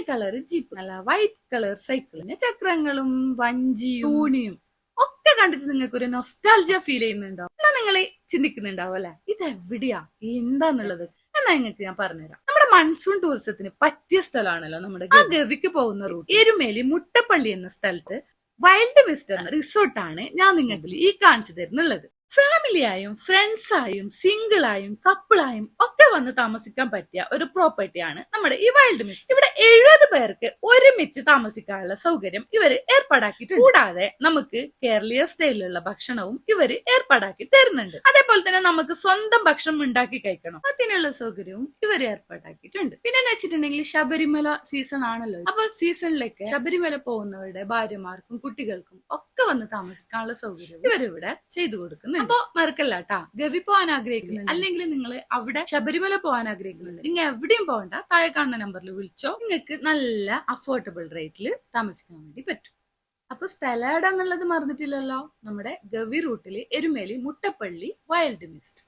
Colour jeep, നല്ല white colour സൈക്കിളിന് ചക്രങ്ങളും വഞ്ചിയും തൂണിയും ഒക്കെ കണ്ടിട്ട് നിങ്ങൾക്ക് ഒരു നൊസ്റ്റാൾജിയ ഫീൽ ചെയ്യുന്നുണ്ടോ? എന്നാ നിങ്ങൾ ചിന്തിക്കുന്നുണ്ടാവും അല്ലെ, ഇത് എവിടെയാ എന്താന്നുള്ളത്. എന്നാ നിങ്ങൾക്ക് ഞാൻ പറഞ്ഞുതരാം. നമ്മുടെ മൺസൂൺ ടൂറിസത്തിന് പറ്റിയ സ്ഥലമാണല്ലോ നമ്മുടെ ആ ഗവിക്ക് പോകുന്ന റൂട്ട്. എരുമേലി മുട്ടപ്പള്ളി എന്ന സ്ഥലത്ത് വൈൽഡ് മിസ്റ്റ് എന്ന റിസോർട്ടാണ് ഞാൻ നിങ്ങൾക്ക് ഈ കാണിച്ചു തരുന്നുള്ളത്. ഫാമിലിയായും ഫ്രണ്ട്സായും സിംഗിളായും കപ്പിളായും ഒക്കെ വന്ന് താമസിക്കാൻ പറ്റിയ ഒരു പ്രോപ്പർട്ടിയാണ് നമ്മുടെ ഈ വൈൽഡ് മിസ്റ്റ്. ഇവിടെ 70 പേർക്ക് ഒരുമിച്ച് താമസിക്കാനുള്ള സൗകര്യം ഇവര് ഏർപ്പാടാക്കിയിട്ടുണ്ട്. കൂടാതെ നമുക്ക് കേരളീയ സ്റ്റൈലിലുള്ള ഭക്ഷണവും ഇവര് ഏർപ്പാടാക്കി തരുന്നുണ്ട്. അതേപോലെ തന്നെ നമുക്ക് സ്വന്തം ഭക്ഷണം ഉണ്ടാക്കി കഴിക്കണം, അതിനുള്ള സൗകര്യവും ഇവര് ഏർപ്പാടാക്കിയിട്ടുണ്ട്. പിന്നെ എന്ന് വെച്ചിട്ടുണ്ടെങ്കിൽ ശബരിമല സീസൺ ആണല്ലോ. അപ്പോൾ സീസണിലേക്ക് ശബരിമല പോകുന്നവരുടെ ഭാര്യമാർക്കും കുട്ടികൾക്കും ഒക്കെ വന്ന് താമസിക്കാനുള്ള സൗകര്യം ഇവരിവിടെ ചെയ്തു കൊടുക്കുന്നുണ്ട്. അപ്പൊ മറക്കല്ല കേട്ടാ, ഗവി പോകാൻ ആഗ്രഹിക്കുന്നുണ്ട് അല്ലെങ്കിൽ നിങ്ങൾ അവിടെ ശബരിമല പോകാൻ ആഗ്രഹിക്കുന്നുണ്ട്, നിങ്ങൾ എവിടെയും പോകണ്ട, താഴെ കാണുന്ന നമ്പറിൽ വിളിച്ചോ. നിങ്ങൾക്ക് നല്ല അഫോർഡബിൾ റേറ്റിൽ താമസിക്കാൻ വേണ്ടി പറ്റും. അപ്പൊ സ്ഥലം എന്നുള്ളത് മറന്നിട്ടില്ലല്ലോ, നമ്മുടെ ഗവി റൂട്ടില് എരുമേലി മുട്ടപ്പള്ളി വൈൽഡ് മിസ്റ്റ്.